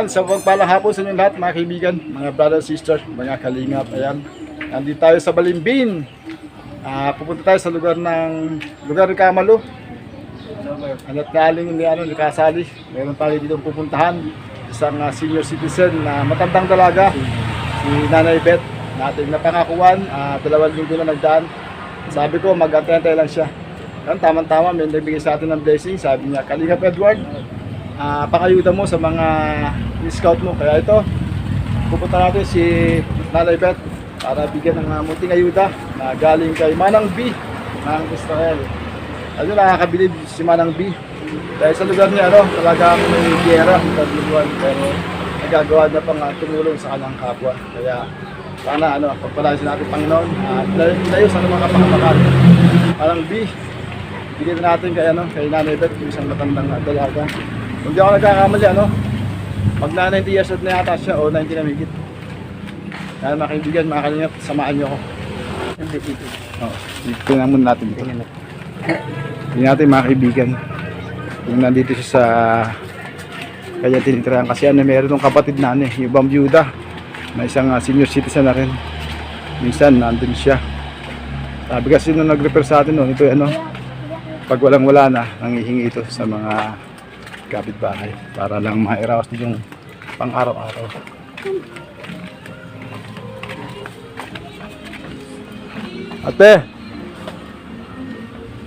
Sa pagpalang hapon sa inyo lahat mga kaibigan, mga brother, sister, mga kalingap. Ayan, nandito tayo sa Balimbin. Pupunta tayo sa lugar ng Kamalo. At galing ni Kasali. Meron tayo dito pupuntahan. Isang senior citizen na matandang dalaga, si Nanay Beth, na ating napangakuan. 2 linggo na nagdaan. Sabi ko mag-antay lang siya. Yan, tama-tama, may nagbigay sa atin ng blessing. Sabi niya, Kalingap Edward, pakayuda mo sa mga scout mo. Kaya ito, pupunta natin si Nanay Beth para bigyan ng munting ayuda na galing kay Manang B ng Israel. Ano, nakakabilib si Manang B dahil sa lugar niya, talagang may giyera, pero nagagawa na pang tumulong sa kanyang kapwa. Kaya sana pagpalasin natin Panginoon at layo sa mga kapakamakan. Manang B, bigyan natin kay Nanay Beth, isang matandang dalaga. Kung di ako nagkakamali, magna 90 years old na yata siya o 90 na higit. Kaya mga kaibigan, mga kalingap, samahan niyo ako. Tingnan muna natin dito. Tingnan natin mga kaibigan. Kung nandito siya sa kanya tinitirahan. Kasi meron ng kapatid na yung ibang byuda na isang senior citizen na rin. Minsan nandun siya. Sabi kasi nung nag-refer sa atin ito pag walang wala na, nangihingi ito sa mga kapitbahay para lang mairaos din yung pang araw-araw. Ate,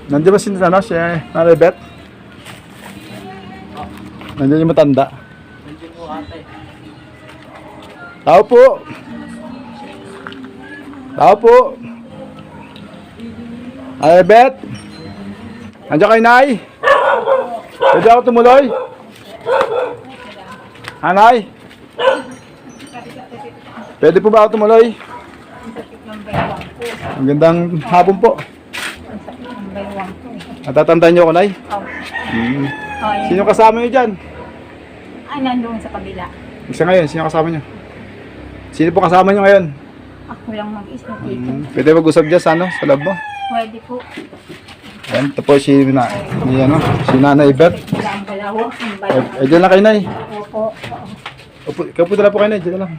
nandiyan ba si Nanay Beth? Nandiyan yung matanda. Nandiyan po ate. Tao po. Tao po. Nanay Beth, nandiyan kayo, Nay? Pwede ako tumuloy? Hanay? Pwede po ba ako tumuloy? Ang gandang hapon po. Natatandaan niyo ako, Nay? Sino kasama niyo dyan? Nandun sa kabila. Isa ngayon, sino kasama niyo? Sino po kasama niyo ngayon? Ako lang mag-isa dito. Pwede mag-usap dyan sa lab mo? Pwede po. Ayan, ito po si Nanay Beth. Ang balawo. Diyan lang kayo, Nay. Opo. Opo, ikaw po dala po kayo, Nay. Diyan lang.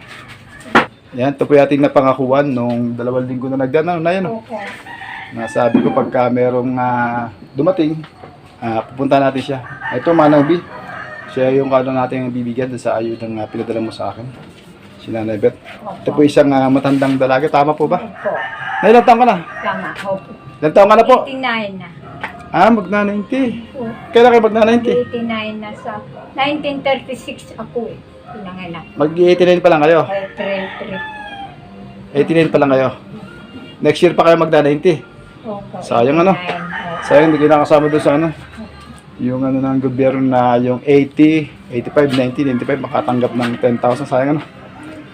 Yan, ito po yung ating napangakuan nung 2 linggo na nagdaan. Opo. Nasabi ko pagka merong dumating, pupunta natin siya. Ito, Manang B. Siya yung natin bibigyan sa ayudang pinadala mo sa akin. Si Nanay Beth. Ito po isang matandang dalaga. Tama po ba? Opo. Nay, ilang taon ka na? Tama. Opo. Ilang taon ka na po? 89 na. Magna-90. Kailan kayo magna-90? 89 na sa 1936 ako pinanganak. Mag-89 pa lang kayo? April 89 pa lang kayo? Next year pa kayo magna-90? 3. Opo. Sayang 89. Opo. Sayang, hindi kayo nakasama doon sa yung ng gobyerno na yung 80, 85, 90, 95 makatanggap ng 10,000. Sayang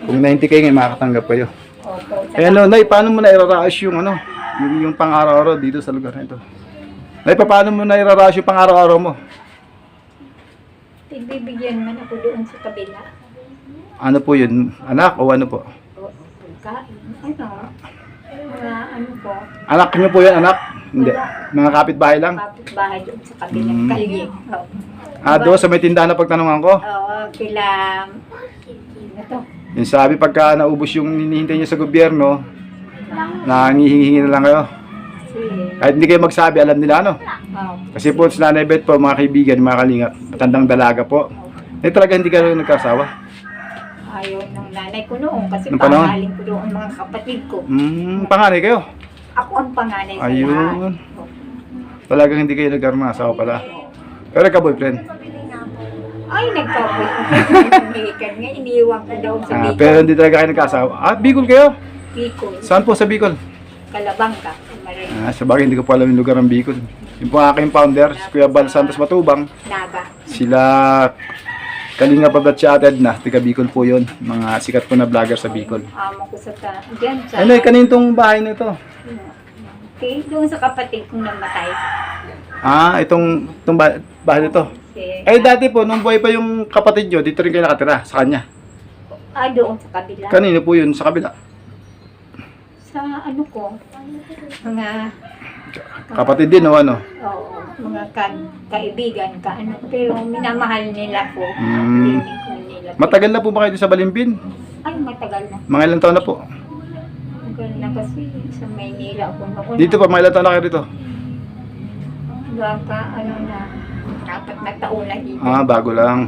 Kung 90 kayo ngayon makakatanggap kayo. Opo. Nay, paano mo na iraraos yung pang-araw-araw dito sa lugar na ito? Nay, paano mo na iraraos yung pang-araw-araw mo? Ibibigyan man ako doon sa kabila. Ano po yun? Anak o ano po? Ano po? Anak niyo po yun, anak? Hindi. Mga kapitbahay lang? Kapit-bahay doon sa kabilang kalye. Doon sa may tindahan na pagtanungan ko? Oo, kila... Ito. Yung sabi pagka naubos yung hinihintay niyo sa gobyerno, nangihingi na lang kayo. Kahit hindi kayo magsabi, alam nila Kasi po si Nanay Beth po, mga kaibigan, mga kalingap, matandang dalaga po. Talaga hindi kayo nagkasawa. Ayaw ng nanay ko noon kasi Nung panahon? pangaling ko doon ang mga kapatid ko. Panganay kayo? Ako ang panganay sa lahat. Ayun. Talagang hindi kayo nagkaroon pala. Pero nagka-boyfriend? Ay, nagka-boyfriend. Nga iniiwan ko daw sa Bicol. Pero hindi talaga kayo nagkasawa. Bicol kayo? Bicol. Saan po sa Bicol? Kalabangka. Maray. Sabagay, hindi ko po alam yung lugar ng Bicol. Yung po aking founder, si Kuya Bal Santos Matubang, Naba. sila Kalinga Pablat siya atid na, tiga Bicol po yun. Mga sikat po na vlogger sa Bicol. Amo ko sa dyan sa... Kanintong bahay na ito? Okay, doon sa kapatid kong namatay. Itong bahay na ito. Dati po, nung buhay pa yung kapatid nyo, dito rin kayo nakatira, sa kanya. Doon sa kabila. Kanino po yun, sa kabila? Sa ano ko, mga Kapatid din o ano? Oo, mga kaibigan ka ano, pero minamahal nila ko. Mm. Hindi ko nila Malapit. Matagal na po ba kayo dito sa Balimbin? Ay, matagal na. Mga ilang taon na po? Matagal na kasi sa Maynila ako noon. Dito pa, mga ilang taon na kayo dito? Baka ano na, 4 na taon na dito. Bago lang.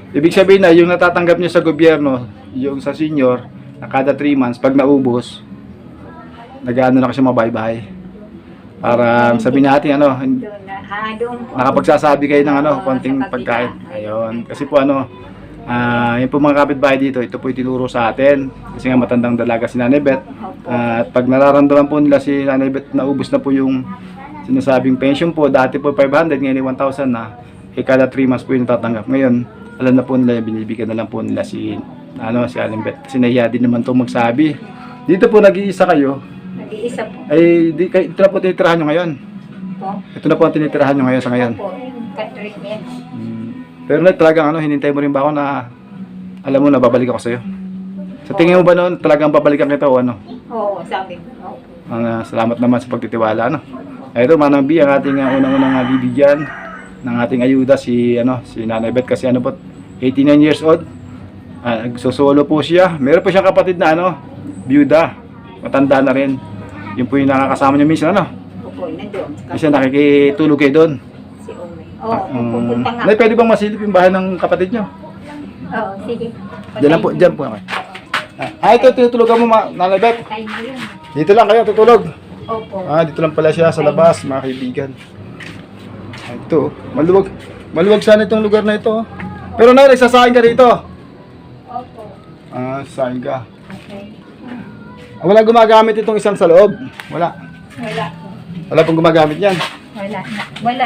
Ibig sabihin na, yung natatanggap niyo sa gobyerno, yung sa senior, na kada 3 months, pag naubos, nag-ano na kasi mabay-bahay. Para sabihin natin, ano, Doon na, doon po. nakapagsasabi kayo ng ano, Oo, konting sa kabila. pagkain. Ayun. Kasi po ano, yung po mga kapitbahay dito, ito po itinuro sa atin. Kasi nga matandang dalaga si Nanay Beth. Opo. At pag nararamdaman po nila si Nanay Beth, naubos na po yung sinasabing pension po. Dati po 500, ngayon 1,000 na. Kada 3 months po yung natatanggap. Ngayon, alam na po nila, binibigyan na lang po nila si Nanay Beth. Kasi nahiya din naman itong magsabi. Dito po nag-iisa kayo. Nag-iisa po. Ay, ito na po tinitirahan nyo ngayon. Po. Ito na po ang tinitirahan nyo ngayon sa ngayon. Opo, yung ka-treatment. Pero na talagang ano, hinintay mo rin ba ako na alam mo na babalik ako sa iyo? Sa tingin mo ba noon talagang babalikan kita o ano? Oo, sabi ko. Opo. Salamat naman sa pagtitiwala ano. Ito Manang B ang ating unang-unang bibigyan ng ating ayuda si Nanay Beth kasi ano po 89 years old. Nagsosolo po siya. Meron po siyang kapatid na byuda. Matanda na rin. Yun po yung nakakasama niya minsan Opo, nandoon. Minsan nakikitulog kayo doon. Si Ome. Oo, pupunta nga. Nay, pwede bang masilip yung bahay ng kapatid niyo? Oo, sige. Diyan lang po, diyan po naman. Ito, tinutulugan mo, Nanay Beth. Patay mo yun. Dito lang kayo tutulog. Opo. Dito lang pala siya sa labas, mga kaibigan. Ito, maluwag. Maluwag sana itong lugar na ito. Pero Nay, nagsasahin ka rito. Opo. Sahin ka. Okay. Wala gumagamit itong isang sa loob. Wala. Wala. Wala pong gumagamit yan. Wala na. Wala.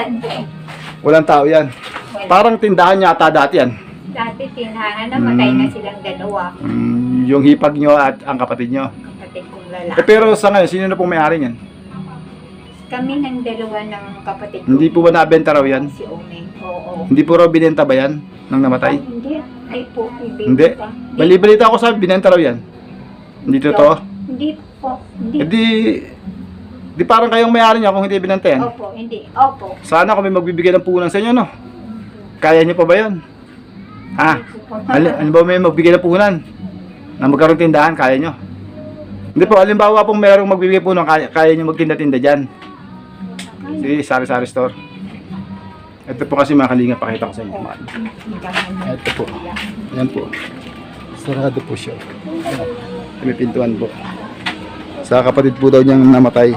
Walang tao yan. Wala. Parang tindahan yata dati yan. Dati tinahan na matay na silang dalawa. Yung hipag nyo at ang kapatid nyo. Kapatid kong lalaki. Pero sa ngayon, sino na pong may-ari niyan? Kami ng dalawa ng kapatid ko. Hindi po ba nabenta raw yan? Si Ome. Oo. Hindi po raw binenta ba yan nang namatay? Hindi. Ay po. Hindi. Bali-balita ako sa binenta raw yan. Hindi totoo? Hindi po. Hindi. Di parang kayong may-ari niya kung hindi binenta yan. Opo. Hindi. Opo. Sana kung may magbibigay ng puhunan sa inyo, no? Kaya niyo pa ba yun? Ano ba may magbigay ng puhunan? Na magkaroon tindahan, kaya niyo? Hindi po, halimbawa pong merong magbibigay puhunan, kaya niyo magtinda-tinda dyan. Si Sari-Sari Store. Ito po kasi mga kalinga, pakita ko sa inyo. Ito po. Ayan po. Sarado po siya. May pintuan po. Sa kapatid po daw niyang namatay.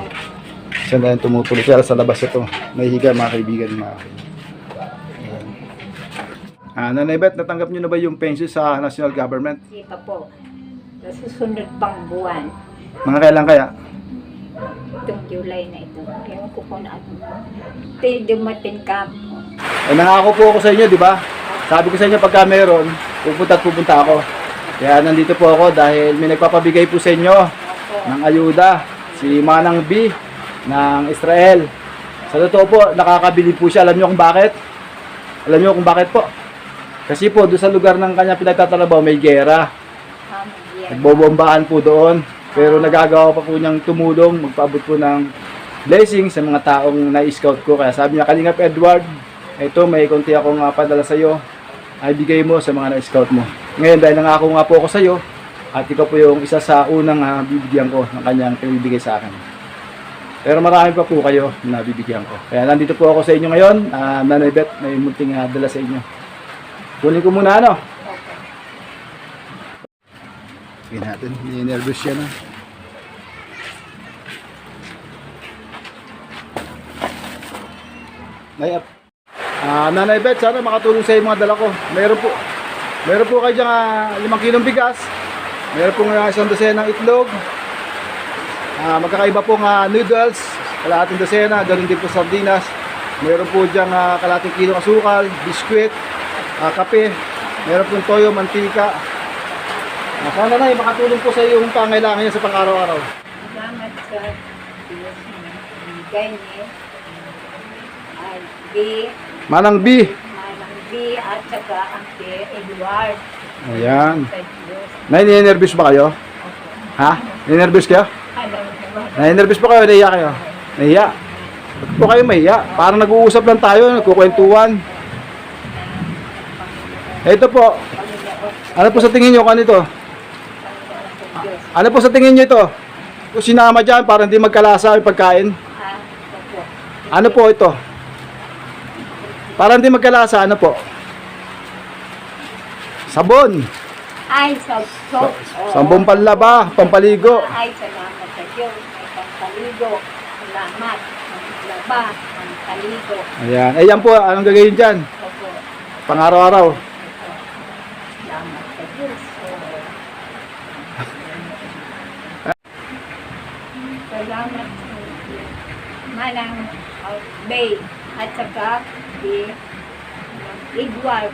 Siya na yung tumutuloy. Kaya sa labas ito. Nahihiga mga kaibigan. Nanay Beth, natanggap niyo na ba yung pension sa national government? Hindi pa po. Sa susunod pang buwan. Mga kailan kaya? Itong July na ito. Ewan ko po na ano. Ito dumating ka. Nangako po ako sa inyo, di ba? Sabi ko sa inyo pagka meron, pupunta ako. Kaya nandito po ako dahil may nagpapabigay po sa inyo ng ayuda. Si Manang B ng Israel. Sa totoo po, nakakabili po siya. Alam niyo kung bakit? Alam niyo kung bakit po? Kasi po, doon sa lugar ng kanya pinagtatrabaho, may gera. Nagbobombahan po doon. Pero nagagawa pa po niyang tumulong, magpaabot po ng blessing sa mga taong na-scout ko. Kaya sabi niya, Kalingap Edward, ito may konti akong padala sa iyo. Ay bigay mo sa mga na-scout mo. Ngayon, dahil nangako nga po ako sa iyo, at ikaw po yung isa sa unang bibigyan ko ng kanyang pinibigay sa akin. Pero marami pa po kayo na bibigyan ko. Kaya nandito po ako sa inyo ngayon. Nanay Beth, may munting dala sa inyo. Kunin ko muna Sige natin, ni-nervous siya na. Nanay Beth, sana makatulong sa iyo mga dala ko. Meron po kayo dyan 5 kilong bigas. Meron po isang dosena ng itlog. Magkakaiba pong noodles, kalahating dosena, ganoon din po sardinas. Meron po dyan kalahating kilong asukal, biskwit, kape. Meron pong toyo, mantika. Sana na makatulong po sa iyo yung pangailangan niya sa pang-araw-araw. Salamat sa Diyos na bigay niya. Ay, B. Manang B. Manang B at saka ang Edward. Ayan. Sa Diyos. Nai-nervous ba kayo? Ha? Nai-nervous kayo? Alam mo naman. Nai-nervous pa kayo? Nahiya kayo? Nahiya? Ba't po kayo mahiya? Parang nag-uusap lang tayo, nagkukwentuhan. Ito po. Ano po sa tingin nyo kung ano ito? Panginoon Diyos. Ano po sa tingin nyo ito? Kung sinama dyan para hindi magkalasa yung pagkain. Opo. Ano po ito? Para hindi magkalasa, ano po? Sabon. Ay, Sabon panlaba, pampaligo. Ay, salamat sa Diyos. May pampaligo. Salamat. Pampalaba. Pampaligo. Ayan. Ayan po, anong gagawin dyan? Opo. Pang-araw-araw. Salamat sa Diyos. Salamat sa Diyos. Manang Bay at saka si Edward.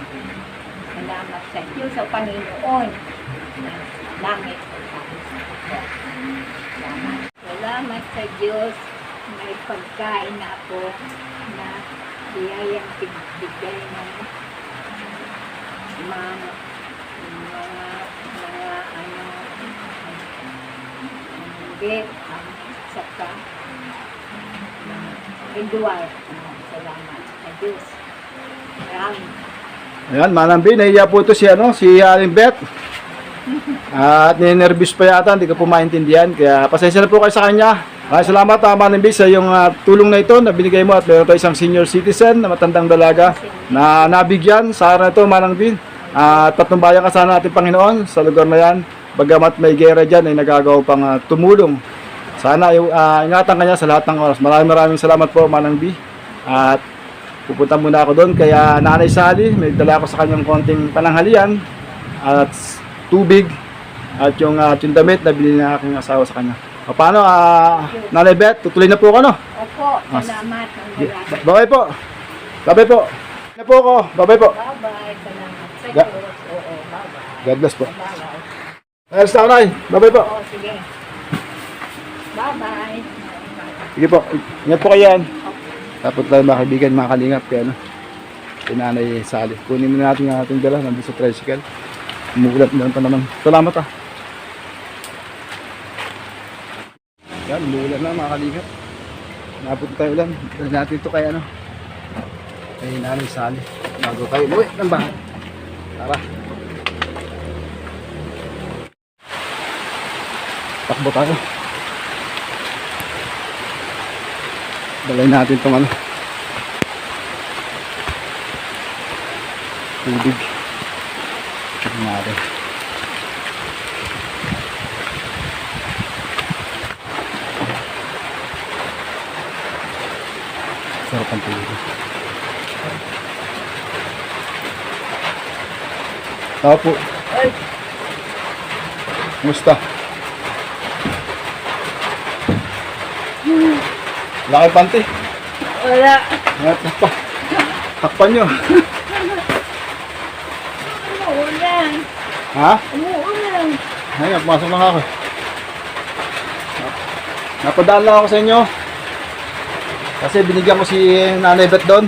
Salamat sa Diyos sa Panginoon. Langit. Salamat sa Diyos. May pagkain na ako na biyayang bigay ng mga ano get saka Edward. Salamat sa Diyos. Maraming Ayan, Manang B, nahiya po ito si, si Aling Beth. At ninervous pa yata, hindi ko po maintindihan. Kaya pasensya na po kayo sa kanya. Maraming salamat, Manang B, sa yung tulong na ito na binigay mo. At meron tayo isang senior citizen na matandang dalaga na nabigyan sa araw na ito, Manang B. Tatlong bayan kasama natin, Panginoon, sa lugar na yan. Bagamat may gera dyan, ay nagagawa pang tumulong. Sana ingatan kanya sa lahat ng oras. Maraming salamat po, Manang B. At pupunta muna ako doon. Kaya Nanay Sally, may dala ako sa kanyang konting pananghalian at tubig at yung damit na binili na aking asawa sa kanya. O paano, Nanay Beth, tutuloy na po ako, no? Opo, salamat. Bye-bye po. Bye-bye po. Na po ako. Bye-bye po. Bye-bye. Salamat sa Ga- Diyos. Oo, bye-bye. God bless po. Bye-bye. Alas na ako, Nay. Bye-bye po. Oo, sige. Bye-bye. Sige po. Ingat po kayo yan. Tapos tayo mga kaibigan, mga kalingap. Kaya si Nanay Sally. Kunin na natin ang ating dala. Nandun sa tricycle. Umuulat na pa naman. Salamat Yan, umuulan na mga kalingap. Napunta tayo ulan. Dali natin ito kay kay Nanay Sally. Bago tayo umuwi ng bahay. Tara. Takbo tayo. Dalay natin itong tubig. Tignan natin. Sarap ang tubig. Tao po. Ay, Kumusta? Laki panty. wala. Takpan nyo. Umuulan. Ha? Umuulan. Ay, pumasok na ako. Napadaan lang ako sa inyo. Kasi binigyan ko si Nanay Beth doon.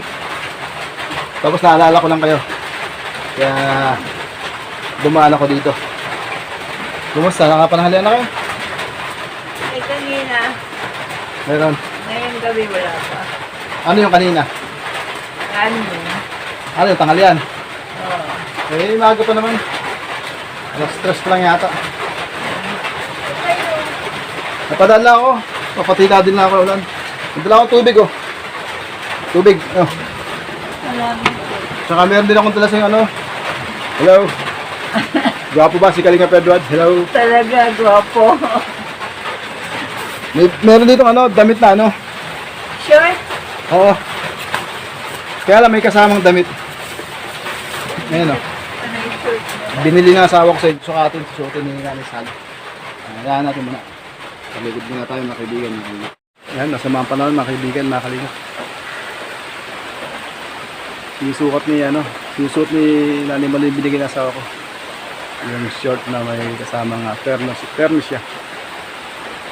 Tapos naalala ko lang kayo. Kaya dumaan ako dito. Kumusta? Nakapanahalian na kayo? Ay, kanina. Meron. Ngayong gabi wala pa. Ano yung kanina? Ano? Ano yung tanghalian? Oo. Eh, maaga pa naman. Alas stress pa lang yata. Napadaan lang ako. Papatila din lang ako ulan. Nagdala akong tubig, oh. Tubig, oh. Salamat. Tsaka meron din akong dala sa yung Hello. Gwapo ba si Kalinga Pedro? Hello. Talaga, gwapo. Meron dito damit na Shirt? Oo. Kaya lang may kasamang damit. Ayan, oh. Ano yung shirt mo? Binili ng asawa ko sa sukatin, susuotin ni Nanay Sally. Ayan natin muna. Paligid muna tayo mga kaibigan. Ayan, nasa mga panahon mga kaibigan, mga kalinga. Sinusuot ni Nanay Malo yung binigyan ng asawa ko. Yung short na may kasamang perno siya.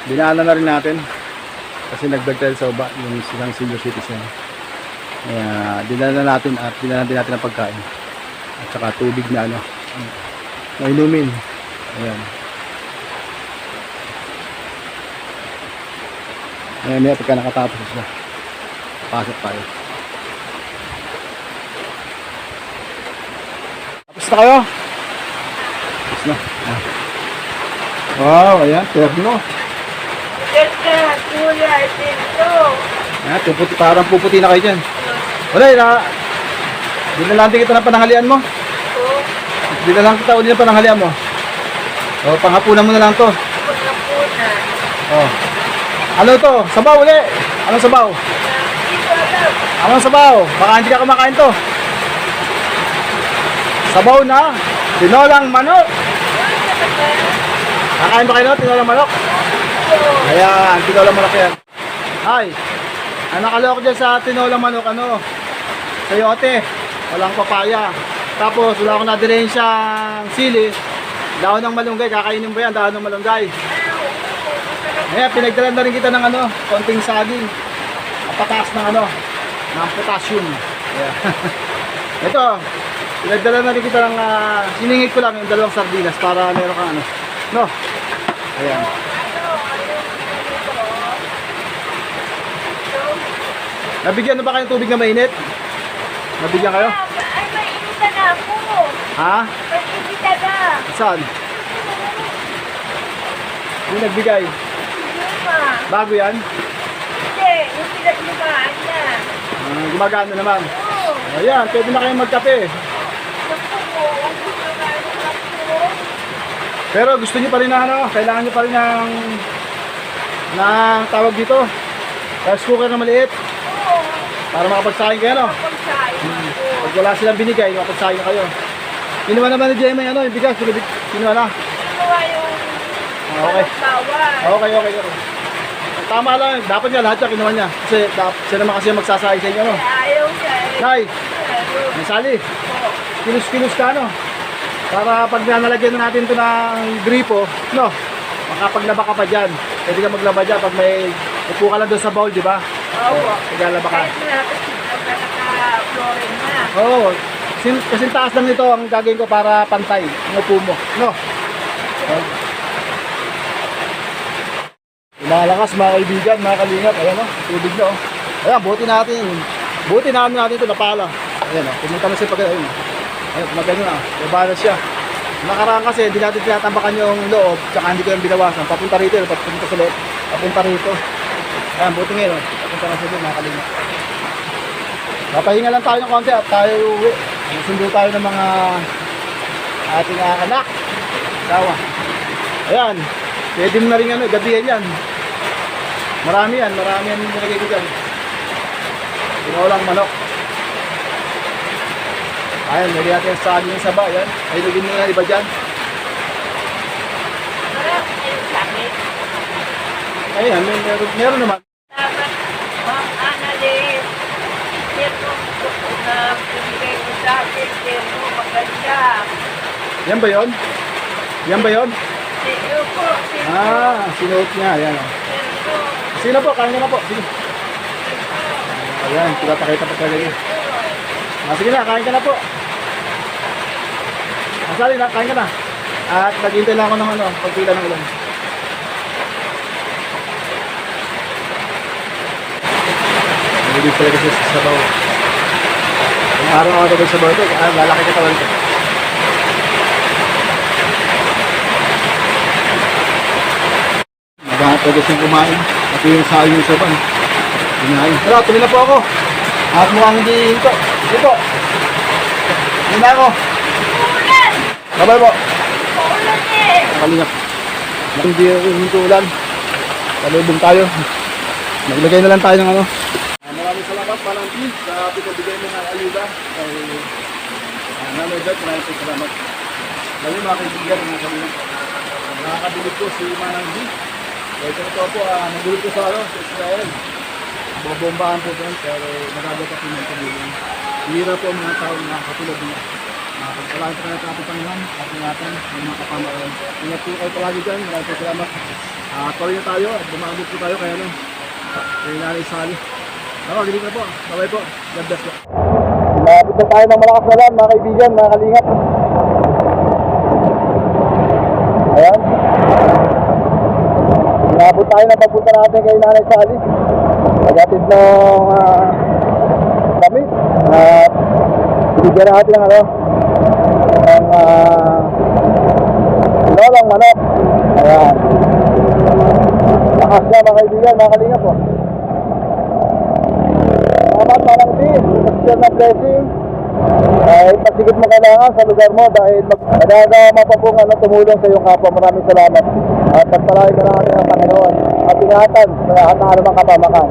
Dinaanan na rin natin kasi nag-vlog tayo sa uba yung silang senior citizen. Kaya dinaanan natin at dinaanan din natin ang pagkain at saka tubig na na inumin. Ayan. May pagka nakatapos sila, pasok tayo. Tapos na kayo? No? Wow, ayan, terno. Ganda, kulay, tinto. Ayan, puputi, parang puputi na kayo dyan. Wala, dinalantin kita ng pananghalian mo. Oo, Dinalang kita ulit ng pananghalian mo. O, panghapunan mo na lang to. pagkapunan. O. Ano to? Sabaw ulit. Anong sabaw? Hindi ko alam. Anong sabaw? Baka hindi ka kumakain to. Sabaw na tinolang manok. Kakain ba kayo no? Tinolang manok? Ayan, tinolang manok yan. Ay, ang nakaloko dyan sa tinolang manok, ano? Sayote. Walang papaya. Tapos, wala akong nadirin siyang sili. Dahon ng malunggay. Kakainin mo yan, dahon ng malunggay. Ayan, pinagdalan na rin kita ng ano, konting saging. Kapataas ng ano, ng potassium. Ayan. Ito, pinagdala na rin kita ng, siningit ko lang yung dalawang sardinas para meron kang ano. No? Ayan. Nabigyan na ba kayong tubig na mainit? Nabigyan kayo? Ay, mainita na ako. Ha? Mainita na. Saan? Yung nagbigay? Luma. Bago yan? Hindi, yung pinaglumaan na. Gumagana naman. Oo. Ayan, pwede na kayong magkape. Naku po, ubus na nga yung ako. Pero gusto niyo pa rin na ano, kailangan niyo pa rin ng tawag dito. Rice cooker na maliit Oo. para makapagsaing kayo, no? Pagsain ako. Pag wala silang binigay, makapagsaing na kayo. Kinuha naman ni Gemma yung ano, yung bigas, kinuha na. Kinuha yung Okay. bawal. Okay. Tama lang, dapat nga lahat siya kinuha niya. Kasi siya naman kasi magsasaing sa inyo, no? Ayaw siya eh. Nay, Pero, may sali. oo. Kilos-kilos ka, no? Para pag nalagyan na natin ito ng gripo, no? Makapaglaba ka pa dyan. Pwede ka maglaba dyan pag may upo ka lang doon sa bowl, di ba? Oo. Maglalaba ka. Kahit na kasi naka-flooring na. Oo. Kasi taas lang ito ang gagawin ko para pantay ang upo mo, no? Mga lakas, mga kaibigan, mga kalingap. Ayan o, tubig na o. Ayan, buti natin. Buti namin natin ito, napala. Ayan o, pumunta na siya pag ayun. Ayan, magano na, baba na siya. Nakaraan kasi, hindi natin tinatambakan yung loob, tsaka hindi ko yung binawasan. Papunta rito, papunta sa loob, papunta rito. Ayan, buti ngayon, papunta na siya doon, mga kalingap. Papahinga lang tayo ng konti at tayo uwi. Sundo tayo ng mga ating anak. Sawa. Ayan, pwede mo na rin ano, gabihan yan. Marami yan nilagay ko dyan. Tinolang manok. Ayan, lagyan natin sa saging yung saba. Ayan, ay lagyan nyo na iba dyan. Marami kayong sakit. Ayan, meron naman. Dapat, Ma'am Annalyn, yan mo na pinigay ko sa akin, yan mo maganda. Yan ba yun? Yan ba yun? Sino po, sino? Sinuot niya. Ayan. Sino? Sino po? Kain na po. Sige. Ayan, pinapakita pa talaga yun. Sige na, kain ka na po. Masali na, kain ka na. At naghintay lang ako ng ano, pagpila ng ulan. Hindi talaga siya sa sabaw. Kung araw ako sa sabaw ito, lalaki katawan ko. Magahat talaga siyang kumain. At yung sayang yung saban. Kumain. Pero tuloy na po ako. At mukhang hindi ito. Ito. Hindi na ako. Ulan! Bye-bye po. Ulan eh! Kalingap. Hindi yung ulan. Palubong tayo. Naglagay na lang tayo ng ano. Maraming salamat Manang P sa pinabigay mo ng ayuda. Kay Nanay Beth, maraming salamat. Lalo mga kaibigan, mga kalingap. Nakakabilib ko si Manang B. Kaya ito po, nagulog po sa Israel. Babombahan po doon, pero nagagawa po ng pagulong. Hira po ang mga tao na katulad niya. Pagpalain po kayo sa ating Panginoon, at ingatan ng mga kapamaran. Ingat po kayo palagi dyan, maraming po salamat. Tuloy na tayo at bumagod po tayo kaya kay Nanay Sally. Gili na po, bye po, God bless po. Malapit na tayo ng malakas na lang mga kaibigan, mga kalingap. Ayan. Inabot tayo ng pagpunta natin kay Nanay Sally. Nagatid ng kami. Bigyan natin ng ano, ng Lolang manok. Ayan. Lakas na mga kaibigan, mga kalingap po. Salamat parang din, share ng blessing. Kahit pasigit mo kailangan sa lugar mo dahil madadama pa pong tumulong sa iyong kapwa. Maraming salamat. At pagpalain ka natin ang Panginoon at ingatan sa lahat ng anumang kapamakan.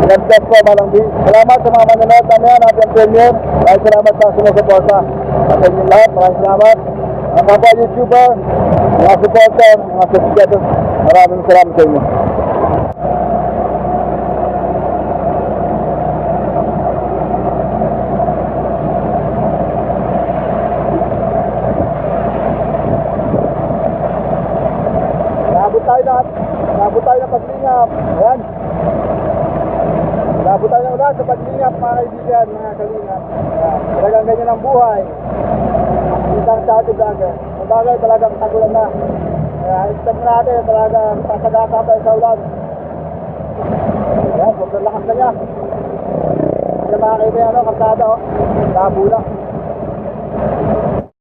God bless po, Manang B. Salamat sa mga manonood namin natin ang premiere. Maraming salamat sa sumusuporta. At sa inyo lahat, maraming salamat. Mga kapwa YouTuber, mga supporter, mga subscribers, maraming salamat sa inyo. Nabot tayo ng paglingap. Ayan. Nabot tayo ng ulan sa paglingap, mga kaibigan, mga kalingap. Ayan. Talagang ganyan ang buhay. Isang sa ating vlogger. Ang bagay talagang tagulan na. Kaya expect natin talagang sasagasa tayo sa ulan. Ayan, sobrang lakas na niya. Ayan mga kaibigan, kalsada, oh. Nabula.